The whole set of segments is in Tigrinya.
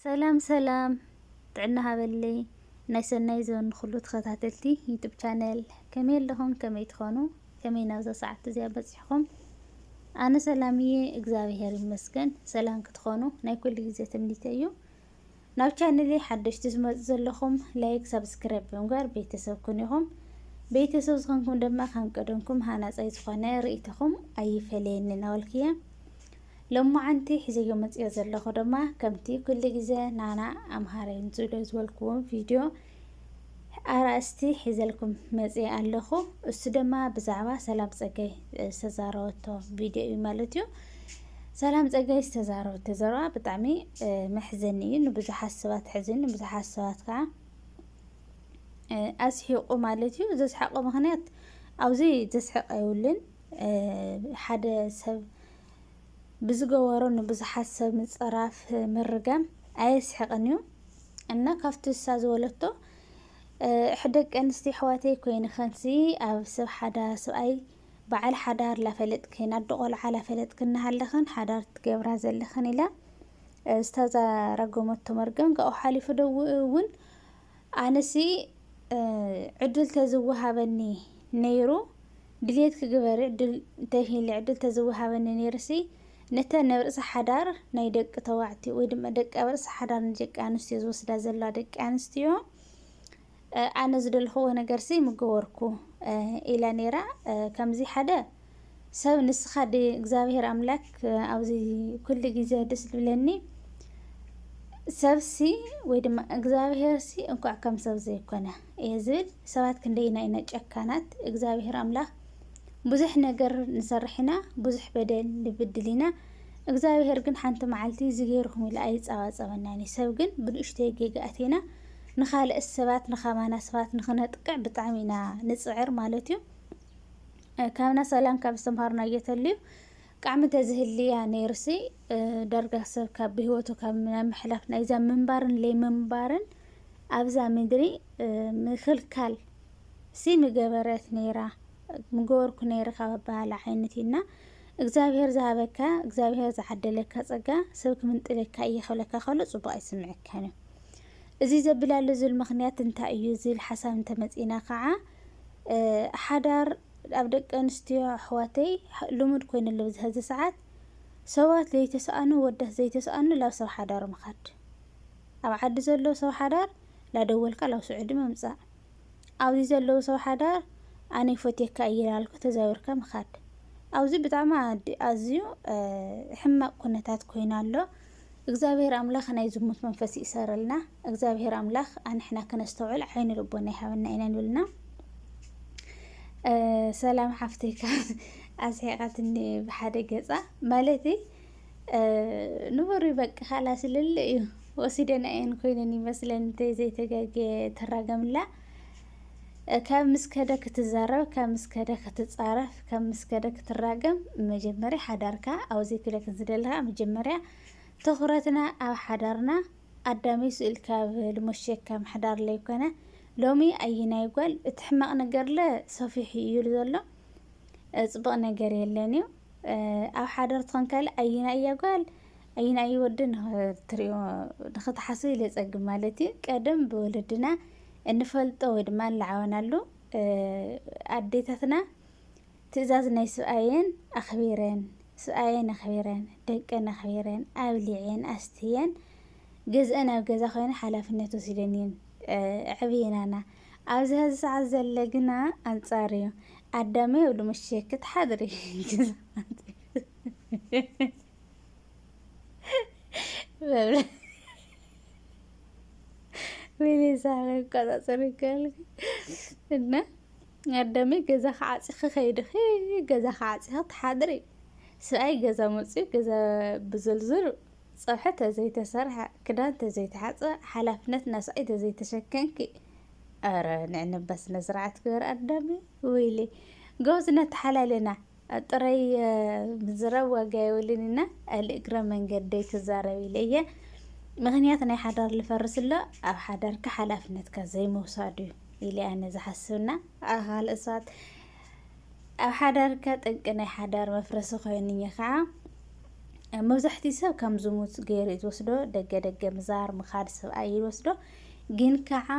سلام سلام تعنا هبلي نايسناي زون خلو تخاتلتي يوتيوب شانل كميل لهم كمي تخونو كمي نوزا ساعة زي بصحكم أنا سلامية إجزابي مسكن سلام كتخونو ناي كل جزء تمنيتيو ناو شانلي حدش تسمع زلهم لايك سبسكرايب بمقار بيتسوكونيهم بيتسوكونكم دما خان قدنكم هانا زايز خوانا رئيتكم أي فلين ناولكيا لما عنتي حزي يوم تيازر لخدمة كمتي كل جزء نانا أمهارين زولوز والكون فيديو أراستي حزلكم مزي اللخو استدما بزعوا سلام زكي استزاروتو فيديو مالتيو سلام زكي استزاروت تزروا بطعمي محزنين وبزحات سوات حزن وبزحات سوات كا أسحقو مالتيو زسحقو مخنيات أو زي زسحق أيولن حدا سب بزغورون بزحسب مصراف مرغم ايسحقنيو ان كافت الساز ولتو حدق انستي حواتي كوين خنسي اب سب حدا سؤاي بعل حدار لا فلت كينا دقول على فلت كنا هلخن حدار تجبرا زلخن الى استاذ رغمت مرغم قو حالف دوون انسي عدل تزوهبني نيرو دليت كغبر عدل تهيل عدل تزوهبني نيرسي نتا نبرس حدار نايدق توعتي ويدم دق ابرس حدار نجق انستي زوسدا زلا دق انستيو انا زدل هو نغرسي مغوركو الى نيرا كمزي حدا سب نسخه دي እግዚአብሔር አምላክ አብዚ ኩل ጊዜ ደስ ብለኒ ሰብሲ ወይድማ እግዚአብሔር ሲ እንኳን ከም ሰብ ዘይኮነ ይዝል ሰባት ክንደይና ኢና ጨካናት እግዚአብሔር አምላክ ብዙሕ ነገር ንሰርሕና ብዙሕ በደል ንብድሊና እግዚአብሔር ግን ሓንቲ መዓልቲ ዝገይርኩም ኢላ ኣይፃዋፀበናኒ ሰብ ግን ብንእሽተይ ጌጋኣቴና ንኻልእ ሰባት ንኻማና ሰባት ንኽነጥቅዕ ብጣዕሚና ንፅዕር ማለት እዩ ካብና ሰላም ካብ ዝተምሃርና እየተልዩ ቃዕሚ ተዝህልያ ነይርሲ ደርጋ ሰብ ካብ ብሂወቱ ካብ ምሕላፍ ናይዛ ምንባርን ለይምንባርን ኣብዛ ምድሪ ምክልካል ሲ ምገበረት ነይራ مغوركو نيرخا ببالا عينتينا እግዚአብሔር زابكا እግዚአብሔር زعدلك صقا سبك من ጥለካ እየኸለካ خلو ጽቡቅ ይስምዓካ ነው እዚ ዘብላለ ዝል ምኽንያት እንታይ እዩ ዝል ሓሳብ እንተመጺና ከዓ ሓዳር ኣብ ደቂ ኣንስትዮ ኣሕዋተይ ልሙድ ኮይነሉ በዚ ሰዓት ሰባት ዘይተሰኣኑ ወዳት ዘይተሰኣኑ ላብ ሰብ ሓዳር ምኻድ ኣብ ዓዲ ዘሎ ሰብ ሓዳር ላደወልካ ላብ ስዑድ መምጻእ ኣብዚ ዘሎ ሰብ ሓዳር أنا فوتيك أيرالك تزاورك مخاد أوزي بتعمى أزيو حما كنتات كوينالو እግዚአብሔር አምላክ ናይ ዝሙት መንፈስ ይሰረልና እግዚአብሔር አምላክ አንሕና ከነስተውዕል ዓይን ልቦና ይሃበና ኢና ንብልና ሰላም ሓፍቲካ ኣስሒቃትኒ ብሓደ ገጻ ማለቲ ንበሩ በቃ خلاص ልል እዩ ወሲደና ዓይን ኮይነን ይመስለን ዘይተጋገ ተራገምላ كم مسكدك تزارب كم مسكدك تتصارف كم مسكدك تراقم مجمري حدارك أو زي كده كنزدلها مجمري تخرتنا أو حدارنا قدامي سؤال كاب المشيك كم حدار ليكنا لومي أينا يقول تحمق نجر له صفيحي يلزله صبغ نجر يلانيو أو حدار تنكال أينا يقول أينا يودن تريو نخط حصيل يزق مالتي قدم بولدنا እንፈልጠው ወድማን ለዓወናሉ አዴታትና ትእዛዝ ናይ ሰአየን አኽቢረን ደቀን አኽቢረን አብሊዕን አስትየን ገዝአን ኣብ ገዛ ኮይነ ሓላፍነት ወሲደኒን ዕብየናና ኣብዚ ህዚ ሰዓት ዘለግና አንጻርዩ አዳሜ ወሉ መሸክት ሓድሪ ويلي زعلان كذا صريكال إنه قدامي جزا خاص خير جزا خاص هات حضري سأي جزا مصي جزا بزلزل صفحته زي تسرح كده زي تحط حلفنتنا سعيد زي تشكنكي أرى نعنب بس نزرعت كبر قدامي ويلي جوزنا تحللنا طري مزروة جاي ولينا الإكرام من قديك الزاروي ليه مغنيات ناي حدار لفرسله أو حدار كحلافنتك زي موسادو اللي أنا زحسنا أهال إصات أو حدار كتنك ناي حدار مفرسه خيني خا መብዛሕትኡ ሰብ ከም ዝሙት ገይሩ ዝወስዶ ደገ ምዛር ምኻድ ሰብኣይ ይወስዶ ግን ከዓ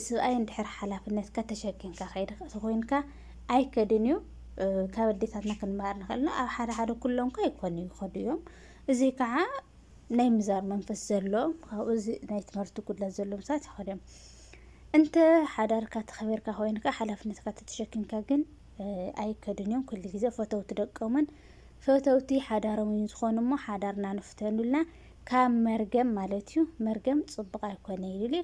ሰብኣይ እንድሕር ሓላፍነትካ ተሸኪምካ ከይድካ ኮይንካ ኣይከድን እዩ ካብ ኣዴታትና ክንመሃር ንኽእልና ኣብ ሓደ ኩሎም ከ ይኮኑ ይኸዱ እዮም እዚ ከዓ ናይ ምዛር መንፈስ ዘለዎም ካብኡ እዚ ናይ ትምህርቲ ጉድለት ዘለዎም ሰባት ይኸዱ እዮም እንተ ሓዳርካ ተኸቢርካ ኮይንካ ሓላፍነትካ ተሸኪምካ ግን ኣይከድን እዮም ኩሉ ግዜ ፈተውቲ ደቆምን ፈተውቲ ሓዳሮም ዝኾኑ እሞ ሓዳርና ንፍተኑልና ካብ መርገም ማለት እዩ መርገም ጽቡቕ ኣይኮነ ይብል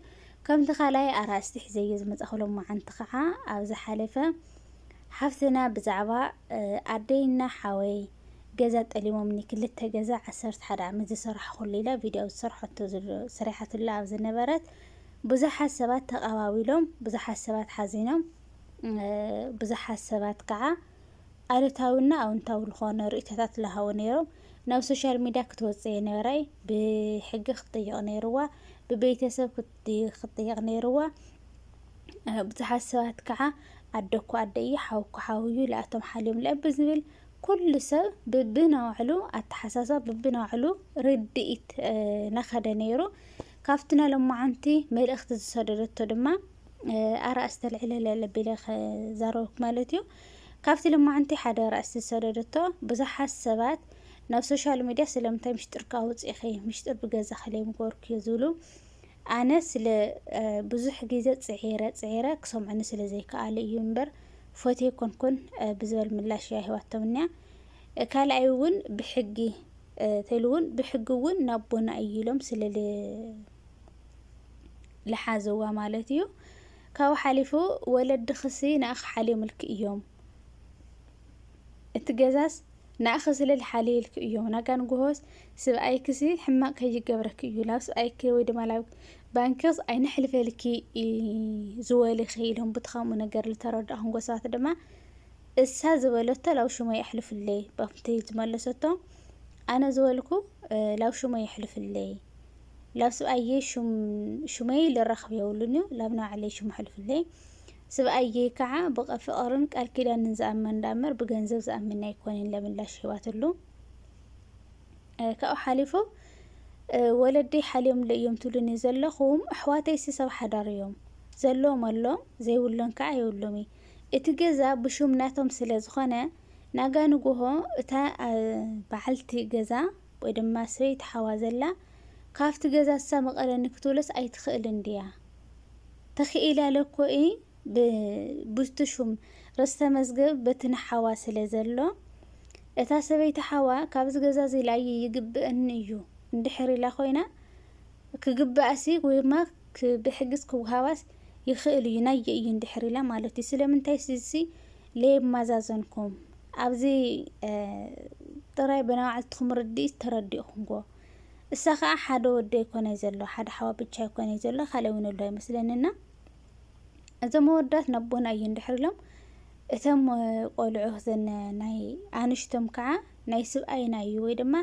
ከምቲ ካልኣይ ኣርእስቲ ሒዘየ ዝመጻኸሎም መዓንቲ ከዓ ኣብ ዝሓለፈ ሓፍትና ብዛዕባ ኣደይና ሓወይ ገዛ ጠሊሞምኒ ክልተ ገዛ 11 ዓመት ዝሰርሐኹሉ ኢላ ቪድዮ ዝሰርሐቶ ሰሪሓትላ ኣብ ዝነበረት ብዙሓት ሰባት ተቐባቢሎም ብዙሓት ሰባት ሓዚኖም ብዙሓት ሰባት ከዓ ኣሉታዊና ኣውንታዊ ዝኾነ ርእይቶታት ዝሃቡ ነይሮም ናብ ሶሻል ሚድያ ክትወፅእ ነበራይ ብሕጊ ክትጥየቕ ነይርዋ ብቤተሰብ ክትጥየቕ ነይርዋ ብዙሓት ሰባት ከዓ ኣደኩ ኣደይ ሓውኩ ሓውዩ ለኣቶም ሓልዮም ለብ ዝብል ኩሉ ሰብ ብብናውዕሉ ኣተሓሳሰብ ብብናውዕሉ ርድኢት ናኸደ ነይሩ ካብትና ሎማዓንቲ መልእኽቲ ዝሰደደቶ ድማ ኣርእስተ ልዕለ ለቢለ ዛረብኩ ማለት እዩ ካብቲ ሎማዓንቲ ሓደ ኣርእስቲ ዝሰደደቶ ብዙሓት ሰባት ናብ ሶሻል ሚድያ ስለምንታይ ምሽጥርካ ውፅኢኺ ምሽጥር ብገዛ ከለይም ጎርክ ዝብሉ ኣነ ስለ ብዙሕ ግዜ ፅዒረ ክሰምዑኒ ስለ ዘይከኣለ እዩ እምበር ፎቶ ኮንኩን ብዝበል ምላሽ ያ ሂዋቶም እኒያ ካልኣይ እውን ብሕጊ ተልውን ብሕጊ እውን ናቦና እይሎም ስለ ለሓዘዋ ማለት እዩ ካብ ሓሊፉ ወለዲ ክሲ ንኣኽ ሓልዮምልክ እዮም እቲ ገዛስ ንኣኽ ስለ ዝሓልየልክ እዮም ናጋን ጉሆስ ስብኣይ ክሲ ሕማቕ ከይገብረክ እዩ ላብ ስብኣይክ ወይ ድማ ላብ ባንክስ ኣይንሕልፈልኪ ዝወልኺ ኢሎም ብትኸምኡ ነገር ዝተረድኣኹም ጎሳት ድማ እሳ ዝበለቶ ላብ ሽመይ ኣሕልፍለይ ባፍቲ ዝመለሰቶ ኣነ ዝበልኩ ላብ ሽመይ ኣሕልፍለይ ላብ ስብኣየ ሽመይ ልረኽብ የብሉን እዩ ላብ ናዕለይ ሽሙ ኣሕልፍለይ ስብኣየ ከዓ ብፍቕርን ቃል ኪዳንን ዝኣመን እንዳመር ብገንዘብ ዝኣምን ኣይኮነን ለምላሽ ሂዋትሉ ካብኡ ሓሊፉ ወለደይ ሓልዮም ለእዮም ትብሉኒ ዘለኹም ኣሕዋተይ ሰብ ሓዳር እዮም ዘለዎም ኣሎም ዘይብሎን ከዓ የብሎም እቲ ገዛ ብሹምናቶም ስለ ዝኾነ ናጋ ንጉሆ እታ በዓልቲ ገዛ ወይ ድማ ሰበይቲ ሓዋ ዘላ ካብቲ ገዛ እሳ መቐለኒ ክትብለስ ኣይትኽእልን ድያ ተኽኢላ ለኮ ብትሹም ርስተ መዝገብ በትን ሓዋ ስለ ዘሎ እታ ሰበይቲ ሓዋ ካብዚ ገዛ ዘኢላየ ይግብአኒ እዩ እንድሕር ኢላ ኮይና ክግብኣሲ ወይማ ብሕግዝ ክውሃባስ ይኽእል እዩ ናየ እዩ እንድሕር ኢላ ማለት እዩ ስለምንታይ ሲሲ ለየማዛዘንኩም ኣብዚ ጥራይ በናባዓልትኩም ርድኢት ተረዲእኹምጎ እሳ ከዓ ሓደ ወዲ ኣይኮነይ ዘሎ ሓደ ሓዋ ብቻ ኣይኮነይ ዘሎ ካልእ እውን ኣሎ ኣይመስለንና እዞም መወዳት ናቦና እዩ እንድሕር ኢሎም እቶም ቆልዑ ዘን ናይ ኣንሽቶም ከዓ ናይ ስብኣይና እዩ ወይ ድማ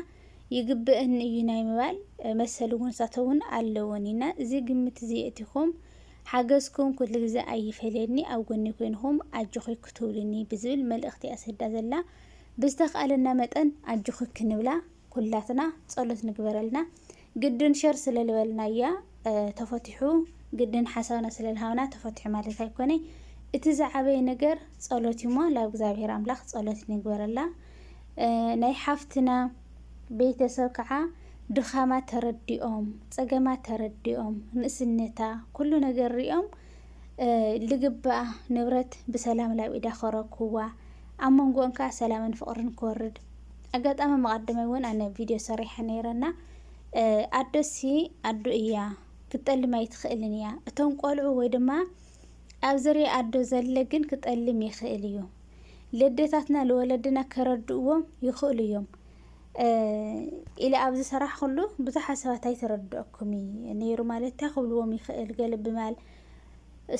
ይግብአኒ እዩ ናይ ምባል መሰል እውን ሳተውን ኣለውን ኢና እዚ ግምት እዚ እቲኹም ሓገዝኩም ኩሉ ግዜ ኣይፈልየኒ ኣብ ጎኒ ኮይንኩም ኣጅኹ ክትብሉኒ ብዝብል መልእኽቲ ኣሰዳ ዘላ ብዝተኽኣለና መጠን ኣጅኹ ክንብላ ኩላትና ጸሎት ንግበረልና ግድን ሸር ስለልበልና እያ ተፈቲሑ ግድን ሓሳብና ስለልሃብና ተፈቲሑ ማለት ኣይኮነይ እቲ ዝዓበየ ነገር ጸሎት እሞ ላብ እግዚአብሔር ኣምላኽ ጸሎት ንግበረላ ናይ ሓፍትና ቤተሰብ ከዓ ድኻማ ተረዲኦም ፀገማ ተረዲኦም ንእስነታ ኩሉ ነገር ሪኦም ልግባኣ ንብረት ብሰላም ላብ ኢዳ ከረክዋ ኣብ መንጎኦም ከዓ ሰላምን ፍቕርን ክወርድ ኣጋጣሚ መቐደመ እውን ኣነ ቪድዮ ሰሪሐ ነይረና ኣዶሲ ኣዶ እያ ክትጠልም ኣይትኽእልን እያ እቶም ቆልዑ ወይ ድማ ኣብ ዝርያ ኣዶ ዘለ ግን ክጠልም ይኽእል እዩ ለደታትና ለወለድና ከረድእዎም ይኽእሉ እዮም ኢላ ኣብዚ ሰራሕ ኩሉ ብዙሓት ሰባት ኣይተረድአኩም ነይሩ ማለት ክብልዎም ይኽእል ገለ ብማል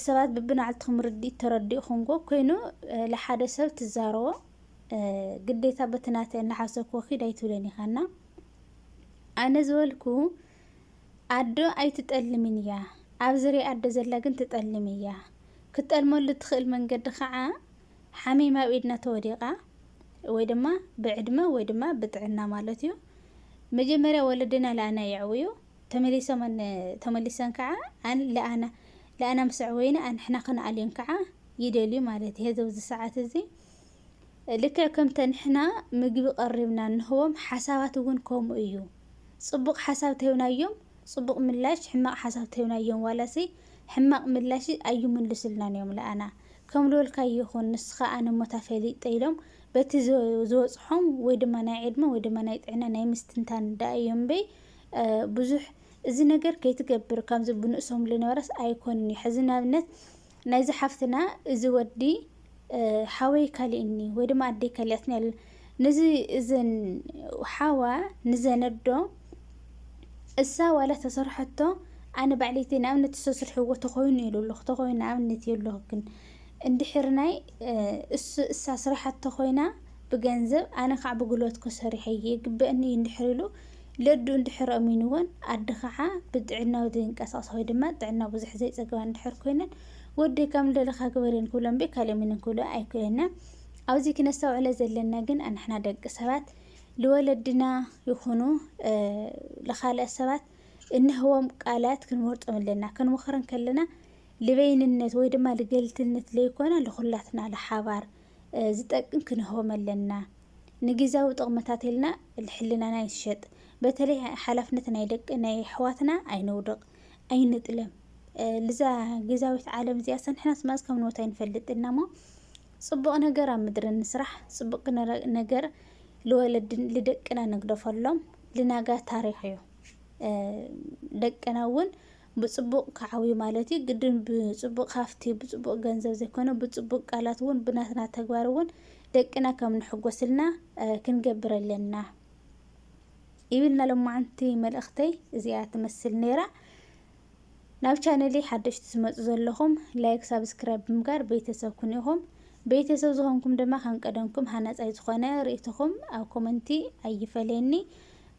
ሰባት ብብናዕልትኩም ርድኢት ተረዲእኹምጎ ኮይኑ ለሓደ ሰብ ትዛረቦ ግዴታ በትናተ እናሓሰብኩ ወኺድ ኣይትብለን ኢኻና ኣነ ዝበልኩ ኣዶ ኣይትጠልምን እያ ኣብ ዝርያ ኣዶ ዘላ ግን ትጠልም እያ ክትጠልመሉ ትኽእል መንገዲ ከዓ ሓሚማ ኣብ ኢድና ተወዲቓ ወይ ድማ ብዕድመ ወይ ድማ ብጥዕና ማለት እዩ مجمرة ولدنا لأنا يعويو تمليسا كعا أن لأنا مسعوينا أن إحنا قنا عليهم كعا يدلي مالتي هذا وذ الساعات زي لك كم تنحنا مجيب قربنا إنهم حسابات ونكم أيو صبق حساب تهونا يوم صبق ملاش حماق حساب تهونا يوم ولا سي حماق ملاش أيوم من لسلنا يوم لأنا كم لول كيخون نسخة أنا متفائلة تيلهم بتزوج حم ويدما نعيدما ويدما نعيدنا نايمستنتان دايم بي بزح إذا نجر كي تكبر كم زبون اسهم لنورس أيكون يحزن بنت نايز حفتنا إذا ودي حاوي كاليني ويدما أدي كالياتنا نزي إذن حاوا نزندو السا ولا تصرحته أنا بعليتي نامنة تصرح هو تخوين يلو تخوين نامنة يلو كن اندحرناي السا صرحت تخوينا بجنزب أنا قاعد بقولت كسرحية بأني يندحرلو لدو اندحر أمينون أدخعا بدعنا ودين قصص هاي دما دعنا بزح زي زقوا اندحر كوينا ودي كامل لخا كبرين كلهم بكالي من كله أي كلنا أوزي كنا سو على زلنا جن أن إحنا دق سبات لولدنا يخونوا لخال السبات إنه هو قالات كن مرت أملنا كن مخرن كلنا لبين النت ويد ما لقلت النت ليكونا لخلاتنا على حوار زتك يمكن هو ملنا نجيزاو طغمتاتلنا الحلنا نايشت بتلي حلفنا يدق إن حواتنا أي نودق أي نتلم لذا جيزاوي عالم زي أصلا إحنا سماز كم نوتين فلت إنما صبق نجار مدرن نسرح صبق نجار لولد لدقنا نقدر فلهم لناقة تاريخيو دقنا ون بصبق كعوي مالتي قدن بصبق خافتي بصبق جنزة زي كنا بصبق قالات ون بناتنا تجوارون دقنا كم نحجوسلنا كنجبر لنا يبينا لما عنتي ملأختي زيادة تمثل نيرة ناو channel حدش تسمع زلهم لايك سبسكرايب مقار بيتسو كنيهم بيتسو زهمكم دما خنقدمكم هناس أي تخونا رئيتكم أو كومنتي أي فليني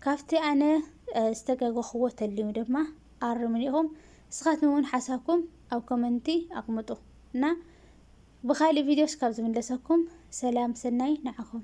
كافتي أنا استقاقو خوة اليوم دما أرمنيهم سخاتنون حساكم أو كومنتي أقمطو نا بخالي فيديوش كابز من لسكم سلام سناي نعكم